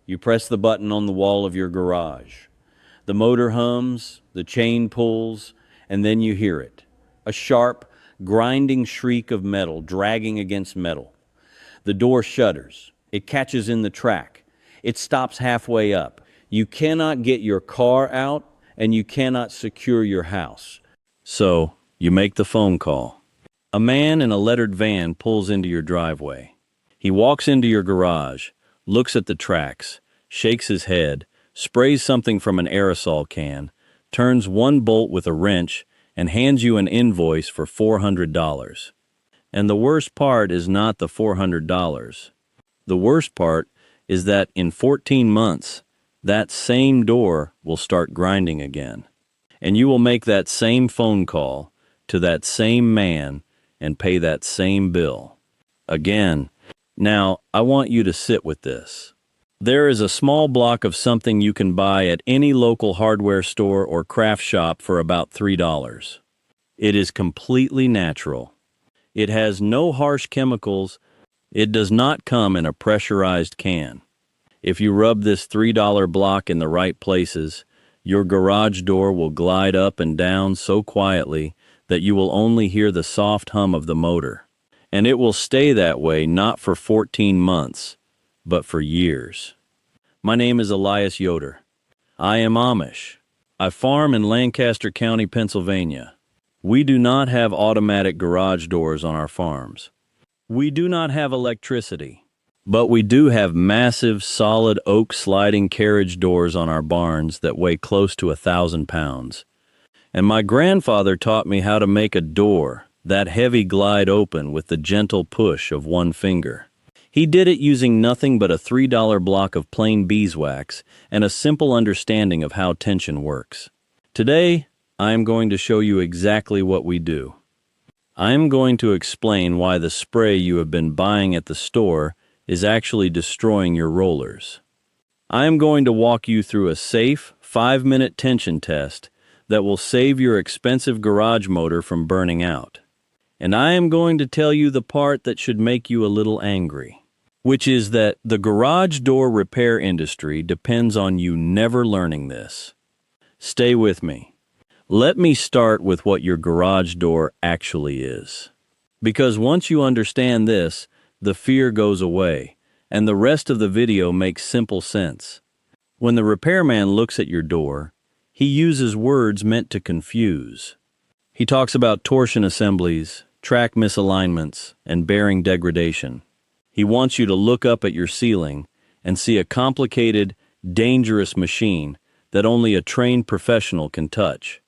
You press the button on the wall of your garage. The motor hums, the chain pulls, and then you hear it. A sharp, grinding shriek of metal dragging against metal. The door shudders. It catches in the track. It stops halfway up. You cannot get your car out, and you cannot secure your house. So, you make the phone call. A man in a lettered van pulls into your driveway. He walks into your garage, looks at the tracks, shakes his head, sprays something from an aerosol can, turns one bolt with a wrench, and hands you an invoice for $400. And the worst part is not the $400. The worst part is that in 14 months, that same door will start grinding again. And you will make that same phone call to that same man and pay that same bill. Again. Now, I want you to sit with this. There is a small block of something you can buy at any local hardware store or craft shop for about $3. It is completely natural. It has no harsh chemicals. It does not come in a pressurized can. If you rub this $3 block in the right places, your garage door will glide up and down so quietly that you will only hear the soft hum of the motor. And it will stay that way not for 14 months, but for years. My name is Elias Yoder. I am Amish. I farm in Lancaster County, Pennsylvania. We do not have automatic garage doors on our farms. We do not have electricity, but we do have massive, solid oak sliding carriage doors on our barns that weigh close to 1,000 pounds. And my grandfather taught me how to make a door that heavy glide open with the gentle push of one finger. He did it using nothing but a $3 block of plain beeswax and a simple understanding of how tension works. Today, I am going to show you exactly what we do. I am going to explain why the spray you have been buying at the store is actually destroying your rollers. I am going to walk you through a safe, 5-minute tension test that will save your expensive garage motor from burning out. And I am going to tell you the part that should make you a little angry, which is that the garage door repair industry depends on you never learning this. Stay with me. Let me start with what your garage door actually is. Because once you understand this, the fear goes away, and the rest of the video makes simple sense. When the repairman looks at your door, he uses words meant to confuse. He talks about torsion assemblies, track misalignments, and bearing degradation. He wants you to look up at your ceiling and see a complicated, dangerous machine that only a trained professional can touch.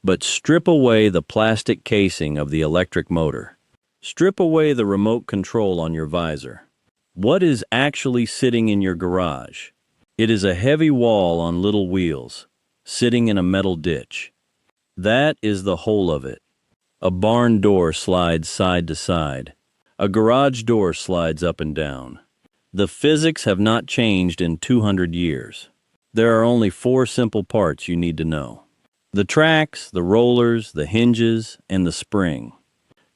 But strip away the plastic casing of the electric motor. Strip away the remote control on your visor. What is actually sitting in your garage? It is a heavy wall on little wheels, sitting in a metal ditch. That is the whole of it. A barn door slides side to side. A garage door slides up and down. The physics have not changed in 200 years. There are only 4 simple parts you need to know. The tracks, the rollers, the hinges, and the spring.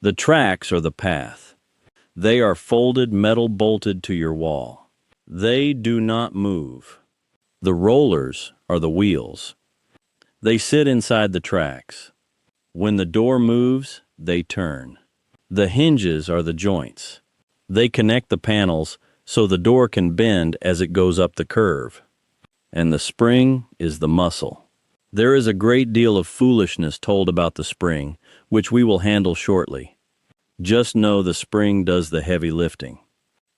The tracks are the path. They are folded metal bolted to your wall. They do not move. The rollers are the wheels. They sit inside the tracks. When the door moves, they turn. The hinges are the joints. They connect the panels so the door can bend as it goes up the curve. And the spring is the muscle. There is a great deal of foolishness told about the spring, which we will handle shortly. Just know the spring does the heavy lifting.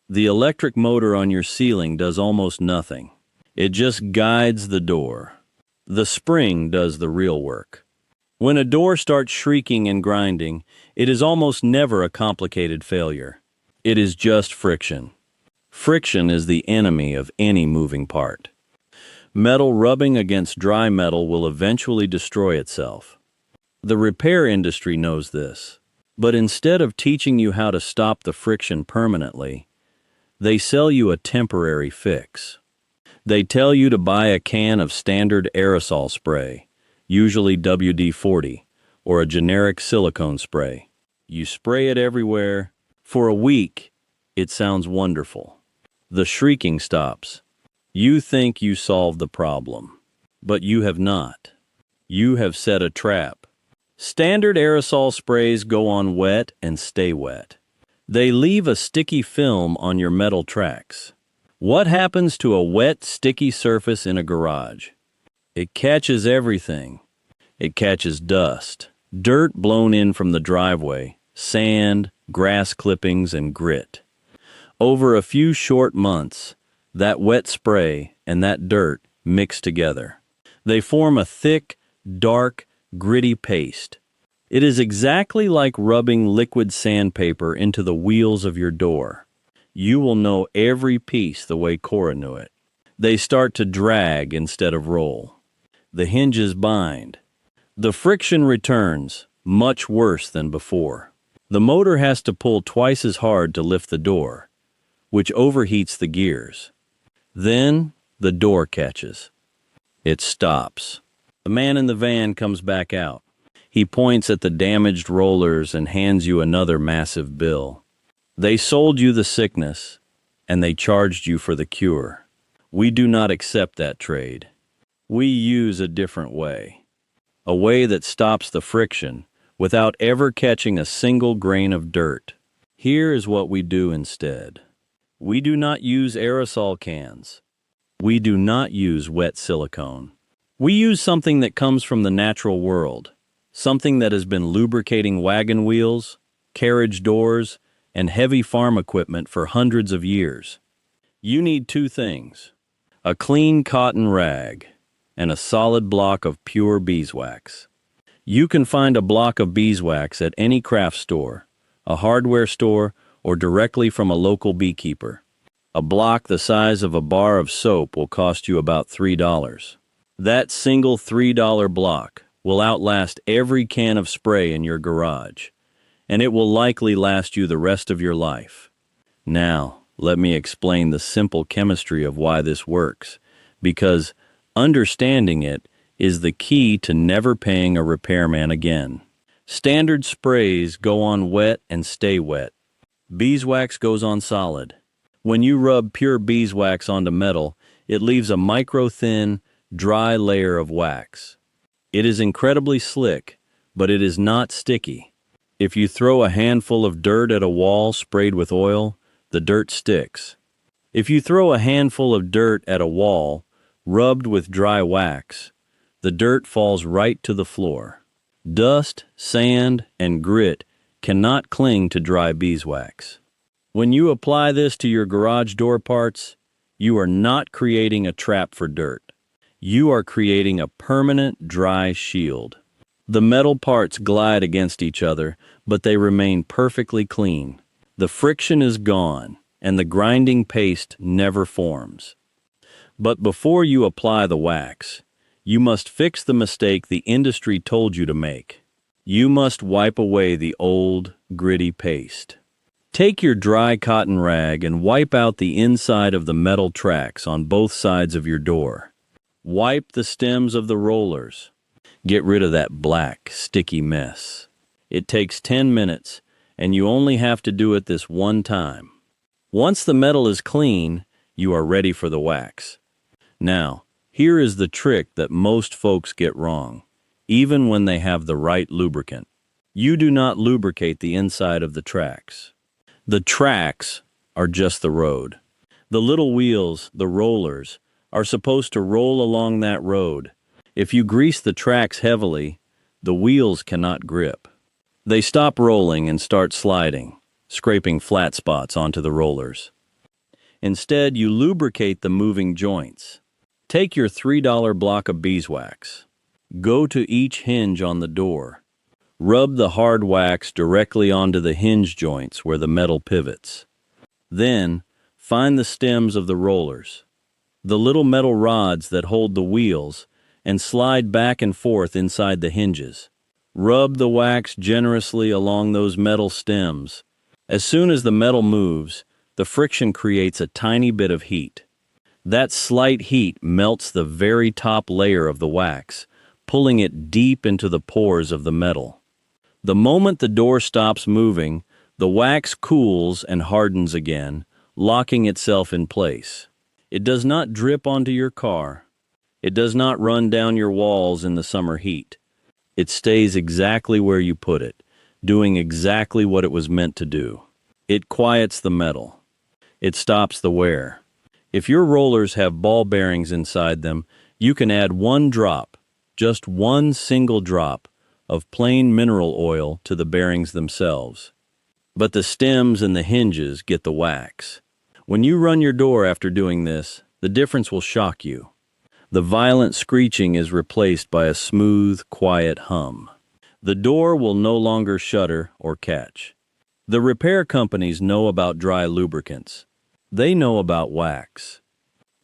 The electric motor on your ceiling does almost nothing. It just guides the door. The spring does the real work. When a door starts shrieking and grinding, it is almost never a complicated failure. It is just friction. Friction is the enemy of any moving part. Metal rubbing against dry metal will eventually destroy itself. The repair industry knows this, but instead of teaching you how to stop the friction permanently, they sell you a temporary fix. They tell you to buy a can of standard aerosol spray, usually WD-40, or a generic silicone spray. You spray it everywhere. For a week, it sounds wonderful. The shrieking stops. You think you solved the problem, but you have not. You have set a trap. Standard aerosol sprays go on wet and stay wet. They leave a sticky film on your metal tracks. What happens to a wet, sticky surface in a garage? It catches everything. It catches dust, dirt blown in from the driveway, sand, grass clippings, and grit. Over a few short months, that wet spray and that dirt mix together. They form a thick, dark, gritty paste. It is exactly like rubbing liquid sandpaper into the wheels of your door. You will know every piece the way Cora knew it. They start to drag instead of roll. The hinges bind. The friction returns, much worse than before. The motor has to pull twice as hard to lift the door, which overheats the gears. Then the door catches. It stops. The man in the van comes back out. He points at the damaged rollers and hands you another massive bill. They sold you the sickness, and they charged you for the cure. We do not accept that trade. We use a different way. A way that stops the friction without ever catching a single grain of dirt. Here is what we do instead. We do not use aerosol cans. We do not use wet silicone. We use something that comes from the natural world. Something that has been lubricating wagon wheels, carriage doors, and heavy farm equipment for hundreds of years. You need two things: a clean cotton rag and a solid block of pure beeswax. You can find a block of beeswax at any craft store, a hardware store, or directly from a local beekeeper. A block the size of a bar of soap will cost you about $3. That single $3 block will outlast every can of spray in your garage, and it will likely last you the rest of your life. Now, let me explain the simple chemistry of why this works, because understanding it is the key to never paying a repairman again. Standard sprays go on wet and stay wet. Beeswax goes on solid. When you rub pure beeswax onto metal, it leaves a micro-thin, dry layer of wax. It is incredibly slick, but it is not sticky. If you throw a handful of dirt at a wall sprayed with oil, the dirt sticks. If you throw a handful of dirt at a wall rubbed with dry wax, the dirt falls right to the floor. Dust, sand, and grit cannot cling to dry beeswax. When you apply this to your garage door parts, you are not creating a trap for dirt. You are creating a permanent dry shield. The metal parts glide against each other, but they remain perfectly clean. The friction is gone, and the grinding paste never forms. But before you apply the wax, you must fix the mistake the industry told you to make. You must wipe away the old, gritty paste. Take your dry cotton rag and wipe out the inside of the metal tracks on both sides of your door. Wipe the stems of the rollers. Get rid of that black, sticky mess. It takes 10 minutes, and you only have to do it this one time. Once the metal is clean, you are ready for the wax. Now, here is the trick that most folks get wrong, even when they have the right lubricant. You do not lubricate the inside of the tracks. The tracks are just the road. The little wheels, the rollers, are supposed to roll along that road. If you grease the tracks heavily, the wheels cannot grip. They stop rolling and start sliding, scraping flat spots onto the rollers. Instead, you lubricate the moving joints. Take your $3 block of beeswax. Go to each hinge on the door. Rub the hard wax directly onto the hinge joints where the metal pivots. Then, find the stems of the rollers, the little metal rods that hold the wheels, and slide back and forth inside the hinges. Rub the wax generously along those metal stems. As soon as the metal moves, the friction creates a tiny bit of heat. That slight heat melts the very top layer of the wax, pulling it deep into the pores of the metal. The moment the door stops moving, the wax cools and hardens again, locking itself in place. It does not drip onto your car. It does not run down your walls in the summer heat. It stays exactly where you put it, doing exactly what it was meant to do. It quiets the metal. It stops the wear. If your rollers have ball bearings inside them, you can add one drop, just one single drop, of plain mineral oil to the bearings themselves. But the stems and the hinges get the wax. When you run your door after doing this, the difference will shock you. The violent screeching is replaced by a smooth, quiet hum. The door will no longer shudder or catch. The repair companies know about dry lubricants. They know about wax.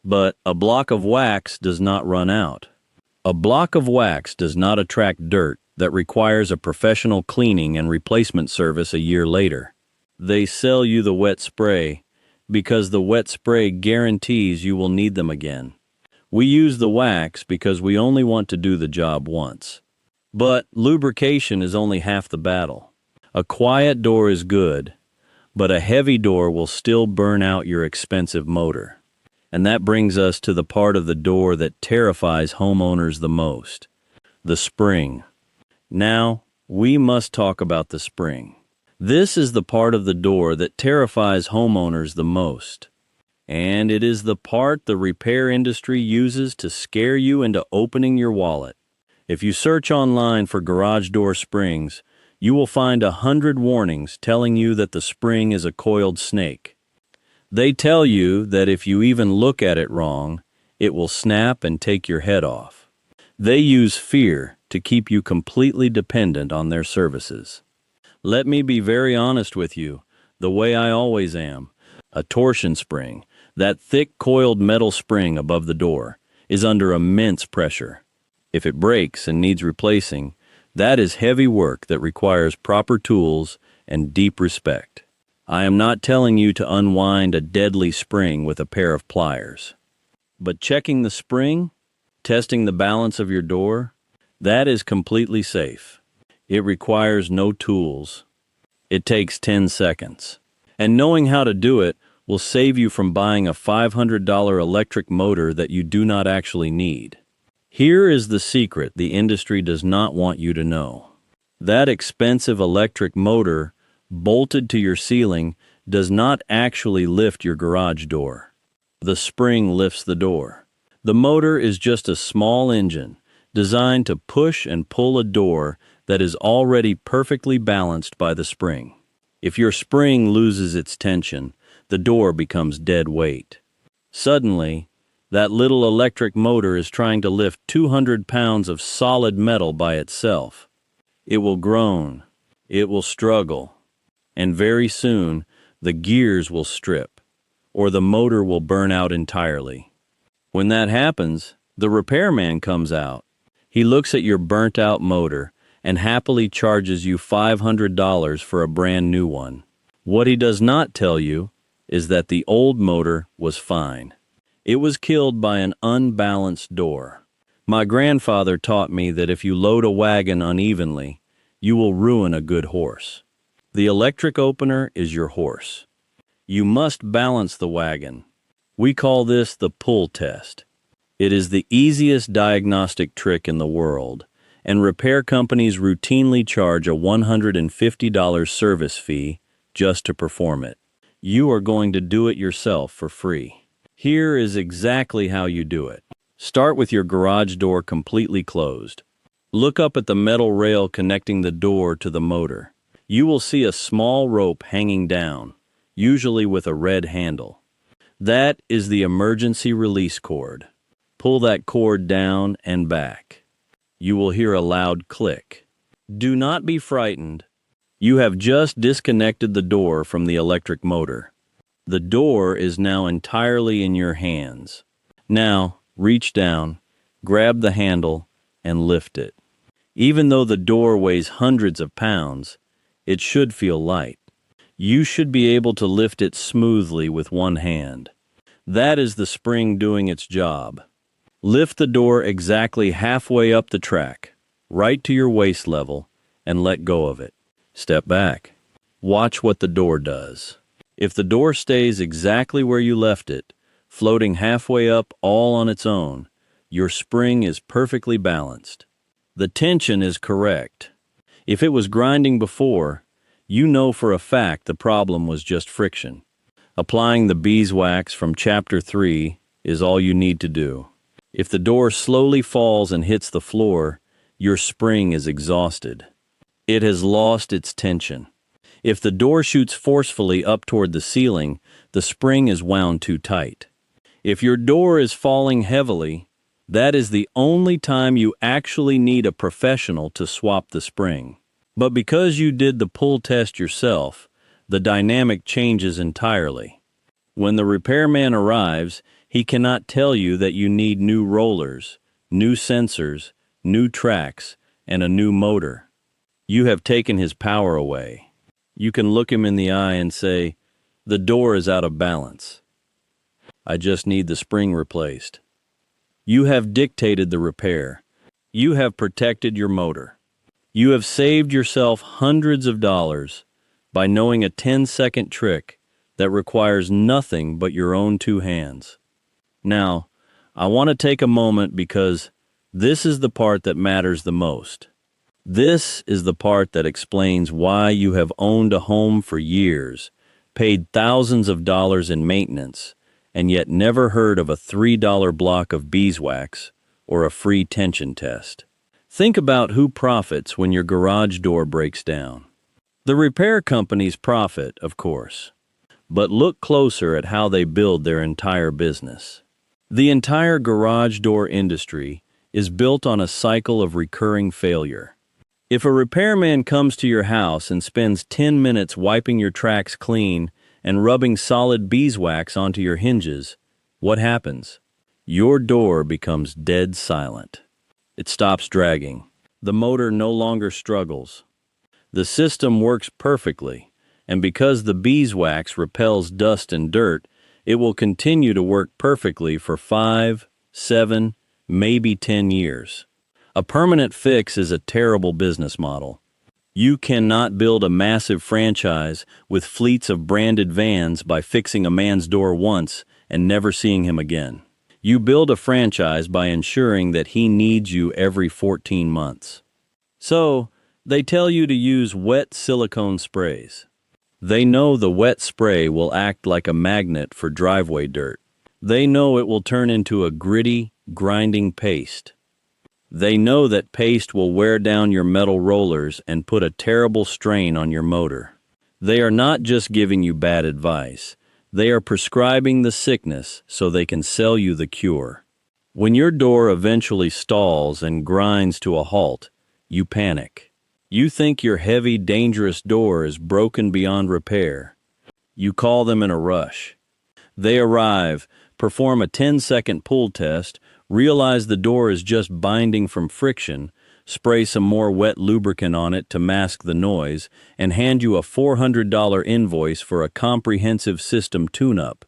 But a block of wax does not run out. A block of wax does not attract dirt that requires a professional cleaning and replacement service a year later. They sell you the wet spray because the wet spray guarantees you will need them again. We use the wax because we only want to do the job once. But lubrication is only half the battle. A quiet door is good, but a heavy door will still burn out your expensive motor. And that brings us to the part of the door that terrifies homeowners the most, the spring. Now, we must talk about the spring. This is the part of the door that terrifies homeowners the most. And it is the part the repair industry uses to scare you into opening your wallet. If you search online for garage door springs, you will find 100 warnings telling you that the spring is a coiled snake. They tell you that if you even look at it wrong, it will snap and take your head off. They use fear to keep you completely dependent on their services. Let me be very honest with you, the way I always am. A torsion spring, that thick coiled metal spring above the door, is under immense pressure. If it breaks and needs replacing, that is heavy work that requires proper tools and deep respect. I am not telling you to unwind a deadly spring with a pair of pliers. But checking the spring, testing the balance of your door, that is completely safe. It requires no tools. It takes 10 seconds. And knowing how to do it will save you from buying a $500 electric motor that you do not actually need. Here is the secret the industry does not want you to know. That expensive electric motor bolted to your ceiling does not actually lift your garage door. The spring lifts the door. The motor is just a small engine designed to push and pull a door that is already perfectly balanced by the spring. If your spring loses its tension, the door becomes dead weight. Suddenly, that little electric motor is trying to lift 200 pounds of solid metal by itself. It will groan, it will struggle, and very soon the gears will strip, or the motor will burn out entirely. When that happens, the repairman comes out. He looks at your burnt-out motor and happily charges you $500 for a brand new one. What he does not tell you is that the old motor was fine. It was killed by an unbalanced door. My grandfather taught me that if you load a wagon unevenly, you will ruin a good horse. The electric opener is your horse. You must balance the wagon. We call this the pull test. It is the easiest diagnostic trick in the world, and repair companies routinely charge a $150 service fee just to perform it. You are going to do it yourself for free. Here is exactly how you do it. Start with your garage door completely closed. Look up at the metal rail connecting the door to the motor. You will see a small rope hanging down, usually with a red handle. That is the emergency release cord. Pull that cord down and back. You will hear a loud click. Do not be frightened. You have just disconnected the door from the electric motor. The door is now entirely in your hands. Now, reach down, grab the handle, and lift it. Even though the door weighs hundreds of pounds, it should feel light. You should be able to lift it smoothly with one hand. That is the spring doing its job. Lift the door exactly halfway up the track, right to your waist level, and let go of it. Step back. Watch what the door does. If the door stays exactly where you left it, floating halfway up all on its own. Your spring is perfectly balanced. The tension is correct. If it was grinding before, you know for a fact the problem was just friction. Applying the beeswax from Chapter 3 is all you need to do. If the door slowly falls and hits the floor, your spring is exhausted. It has lost its tension. If the door shoots forcefully up toward the ceiling, the spring is wound too tight. If your door is falling heavily, that is the only time you actually need a professional to swap the spring. But because you did the pull test yourself, the dynamic changes entirely. When the repairman arrives, he cannot tell you that you need new rollers, new sensors, new tracks, and a new motor. You have taken his power away. You can look him in the eye and say, "The door is out of balance. I just need the spring replaced." You have dictated the repair. You have protected your motor. You have saved yourself hundreds of dollars by knowing a 10-second trick that requires nothing but your own two hands. Now, I want to take a moment because this is the part that matters the most. This is the part that explains why you have owned a home for years, paid thousands of dollars in maintenance, and yet never heard of a $3 block of beeswax or a free tension test. Think about who profits when your garage door breaks down. The repair companies profit, of course, but look closer at how they build their entire business. The entire garage door industry is built on a cycle of recurring failure. If a repairman comes to your house and spends 10 minutes wiping your tracks clean and rubbing solid beeswax onto your hinges, what happens? Your door becomes dead silent. It stops dragging. The motor no longer struggles. The system works perfectly, and because the beeswax repels dust and dirt, it will continue to work perfectly for 5, 7, maybe 10 years. A permanent fix is a terrible business model. You cannot build a massive franchise with fleets of branded vans by fixing a man's door once and never seeing him again. You build a franchise by ensuring that he needs you every 14 months. So, they tell you to use wet silicone sprays. They know the wet spray will act like a magnet for driveway dirt. They know it will turn into a gritty, grinding paste. They know that paste will wear down your metal rollers and put a terrible strain on your motor. They are not just giving you bad advice. They are prescribing the sickness so they can sell you the cure. When your door eventually stalls and grinds to a halt, you panic. You think your heavy, dangerous door is broken beyond repair. You call them in a rush. They arrive, perform a 10-second pull test, realize the door is just binding from friction, spray some more wet lubricant on it to mask the noise, and hand you a $400 invoice for a comprehensive system tune-up.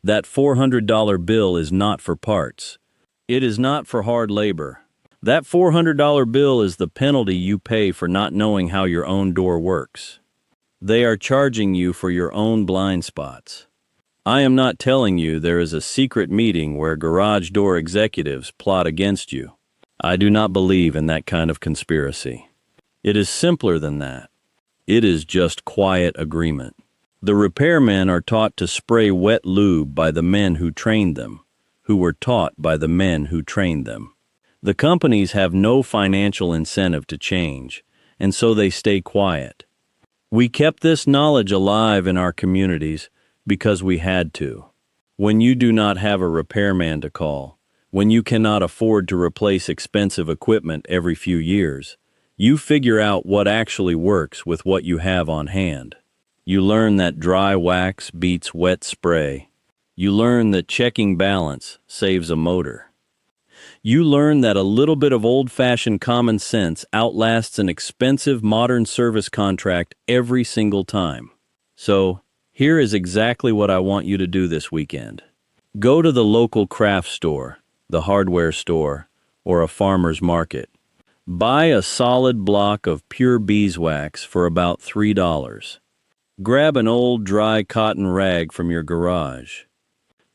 That $400 bill is not for parts. It is not for hard labor. That $400 bill is the penalty you pay for not knowing how your own door works. They are charging you for your own blind spots. I am not telling you there is a secret meeting where garage door executives plot against you. I do not believe in that kind of conspiracy. It is simpler than that. It is just quiet agreement. The repairmen are taught to spray wet lube by the men who trained them, who were taught by the men who trained them. The companies have no financial incentive to change, and so they stay quiet. We kept this knowledge alive in our communities because we had to. When you do not have a repairman to call, when you cannot afford to replace expensive equipment every few years, you figure out what actually works with what you have on hand. You learn that dry wax beats wet spray. You learn that checking balance saves a motor. You learn that a little bit of old-fashioned common sense outlasts an expensive modern service contract every single time. So, here is exactly what I want you to do this weekend. Go to the local craft store, the hardware store, or a farmer's market. Buy a solid block of pure beeswax for about $3. Grab an old dry cotton rag from your garage.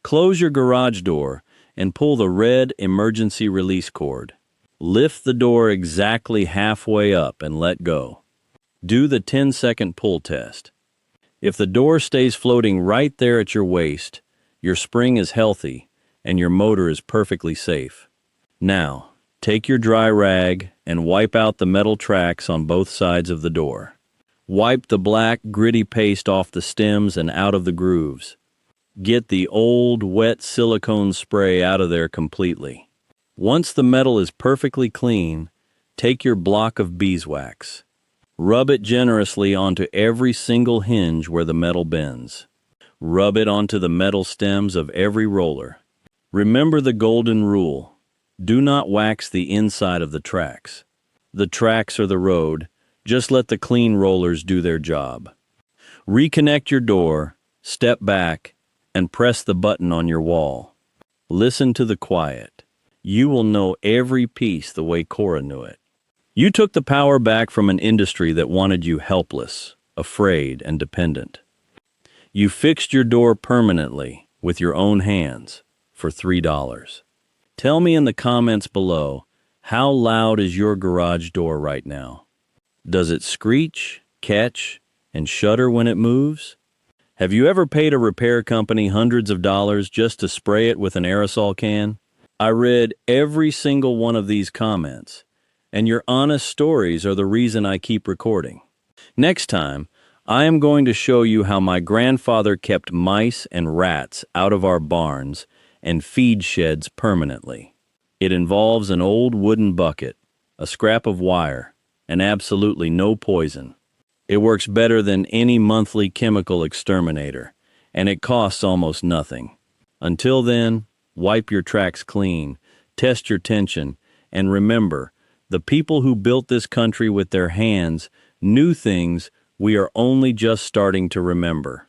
Close your garage door and pull the red emergency release cord. Lift the door exactly halfway up and let go. Do the 10-second pull test. If the door stays floating right there at your waist, your spring is healthy and your motor is perfectly safe. Now, take your dry rag and wipe out the metal tracks on both sides of the door. Wipe the black, gritty paste off the stems and out of the grooves. Get the old, wet silicone spray out of there completely. Once the metal is perfectly clean, take your block of beeswax. Rub it generously onto every single hinge where the metal bends. Rub it onto the metal stems of every roller. Remember the golden rule: do not wax the inside of the tracks. The tracks are the road. Just let the clean rollers do their job. Reconnect your door, step back, and press the button on your wall. Listen to the quiet. You will know every piece the way Cora knew it. You took the power back from an industry that wanted you helpless, afraid, and dependent. You fixed your door permanently with your own hands for $3. Tell me in the comments below, how loud is your garage door right now? Does it screech, catch, and shudder when it moves? Have you ever paid a repair company hundreds of dollars just to spray it with an aerosol can? I read every single one of these comments, and your honest stories are the reason I keep recording. Next time, I am going to show you how my grandfather kept mice and rats out of our barns and feed sheds permanently. It involves an old wooden bucket, a scrap of wire, and absolutely no poison. It works better than any monthly chemical exterminator, and it costs almost nothing. Until then, wipe your tracks clean, test your tension, and remember, the people who built this country with their hands knew things we are only just starting to remember.